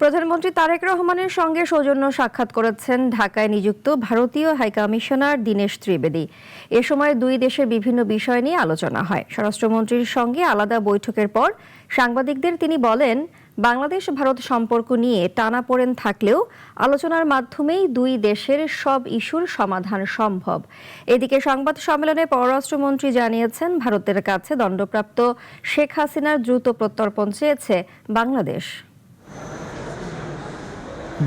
প্রধানমন্ত্রী তারেক রহমানের সঙ্গে সৌজন্য সাক্ষাৎ করেছেন ঢাকায় নিযুক্ত ভারতীয় হাইকমিশনার দীনেশ ত্রিবেদী। এ সময় দুই দেশের বিভিন্ন বিষয় নিয়ে আলোচনা হয়। স্বরাষ্ট্রমন্ত্রীর সঙ্গে আলাদা বৈঠকের পর সাংবাদিকদের তিনি বলেন, বাংলাদেশ ভারত সম্পর্ক নিয়ে টানাপোড়েন থাকলেও আলোচনার মাধ্যমেই দুই দেশের সব ইস্যুর সমাধান সম্ভব। এদিকে সংবাদ সম্মেলনে পররাষ্ট্রমন্ত্রী জানিয়েছেন, ভারতের কাছে দণ্ডপ্রাপ্ত শেখ হাসিনার দ্রুত প্রত্যর্পণ চেয়েছে বাংলাদেশ।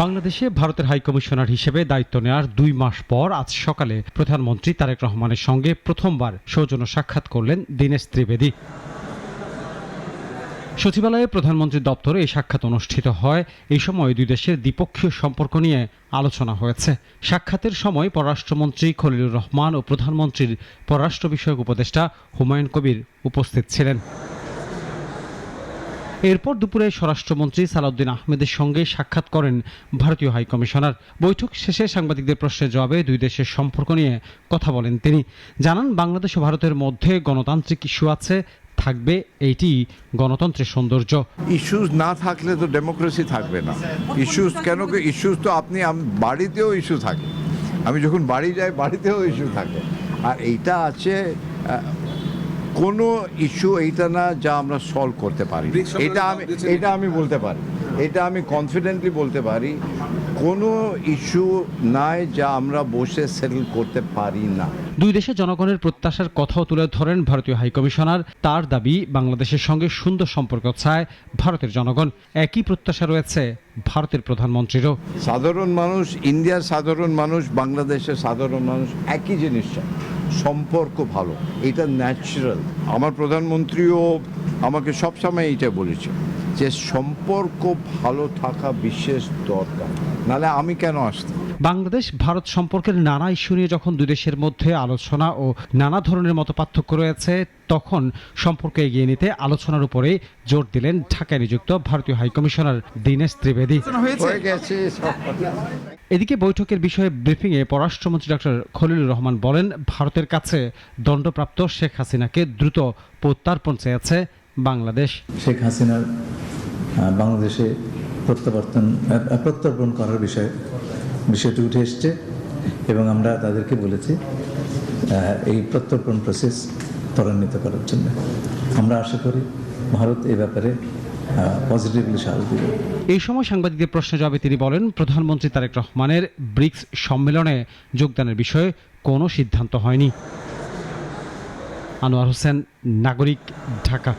বাংলাদেশে ভারতের হাইকমিশনার হিসেবে দায়িত্ব নেওয়ার 2 মাস পর আজ সকালে প্রধানমন্ত্রী তারেক রহমানের সঙ্গে প্রথমবার সৌজন্য সাক্ষাৎ করলেন দীনেশ ত্রিবেদী। সচিবালয়ে প্রধানমন্ত্রীর দপ্তরে এই সাক্ষাৎ অনুষ্ঠিত হয়। এই সময় দুই দেশের দ্বিপক্ষীয় সম্পর্ক নিয়ে আলোচনা হয়েছে। সাক্ষাতের সময় পররাষ্ট্রমন্ত্রী খলিলুর রহমান ও প্রধানমন্ত্রীর পররাষ্ট্র বিষয়ক উপদেষ্টা হুমায়ুন কবির উপস্থিত ছিলেন। এরপর দুপুরে স্বরাষ্ট্রমন্ত্রী সালাউদ্দিন আহমেদের সঙ্গে সাক্ষাৎ করেন ভারতীয় হাইকমিশনার। বৈঠক শেষে সাংবাদিকদের প্রশ্নের জবাবে দুই দেশের সম্পর্ক নিয়ে কথা বলেন তিনি। জানান, বাংলাদেশ ও ভারতের মধ্যে গণতান্ত্রিক ইস্যু আছে, থাকবে, এইটি গণতন্ত্রের সৌন্দর্য। ইস্যুস না থাকলে তো ডেমোক্রেসি থাকবে না। ইস্যুস কেন? ইস্যুস তো আপনি বাড়িতেও ইস্যু থাকে, আমি যখন বাড়ি যাই বাড়িতেও ইস্যু থাকে। আর এইটা আছে কোনো ইস্যু এইটা না যা আমরা সলভ করতে পারি। এটা আমি বলতে পারি, এটা আমি কনফিডেন্টলি বলতে পারি, কোনো ইস্যু নাই যা আমরা বসে সেটেল করতে পারি না। দুই দেশের জনগণের প্রত্যাশার কথাও তুলে ধরেন ভারতীয় হাইকমিশনার। তার দাবি, বাংলাদেশের সঙ্গে সুন্দর সম্পর্ক চায় ভারতের জনগণ। একই প্রত্যাশা রয়েছে ভারতের প্রধানমন্ত্রীরও। সাধারণ মানুষ, ইন্ডিয়ার সাধারণ মানুষ, বাংলাদেশের সাধারণ মানুষ একই জিনিস চায়, সম্পর্ক ভালো। এটা ন্যাচারাল। আমার প্রধানমন্ত্রীও আমাকে সবসময় এইটা বলেছে যে সম্পর্ক ভালো থাকা বিশেষ দরকার, নাহলে আমি কেন আসতাম। বাংলাদেশ ভারত সম্পর্কের নানা ইস্যু নিয়ে যখন দুই দেশের মধ্যে আলোচনা ও নানা ধরনের মতপার্থক্য রয়েছে, তখন সম্পর্ক এগিয়ে নিতে আলোচনার উপরে জোর দিলেন ঢাকায় নিযুক্ত ভারতীয় হাইকমিশনার দীনেশ ত্রিবেদী। এদিকে বৈঠকের বিষয়ে ব্রিফিংয়ে পররাষ্ট্রমন্ত্রী ডক্টর খলিলুর রহমান বলেন, ভারতের কাছে দণ্ডপ্রাপ্ত শেখ হাসিনাকে দ্রুত প্রত্যার্পণ চেয়েছে বাংলাদেশ। শেখ হাসিনার বাংলাদেশে প্রত্যর্পণ করার বিষয়টি উঠে এসছে এবং আমরা তাদেরকে বলেছি এই প্রত্যর্পণ প্রসেস ত্বরান্বিত করার জন্য। আমরা আশা করি ভারত এই ব্যাপারে পজিটিভলি সাড়া দিবে। এই সময় সাংবাদিকদের প্রশ্নের জবাবে তিনি বলেন, প্রধানমন্ত্রী তারেক রহমানের ব্রিক্স সম্মেলনে যোগদানের বিষয়ে কোনো সিদ্ধান্ত হয়নি। আনোয়ার হোসেন, নাগরিক, ঢাকা।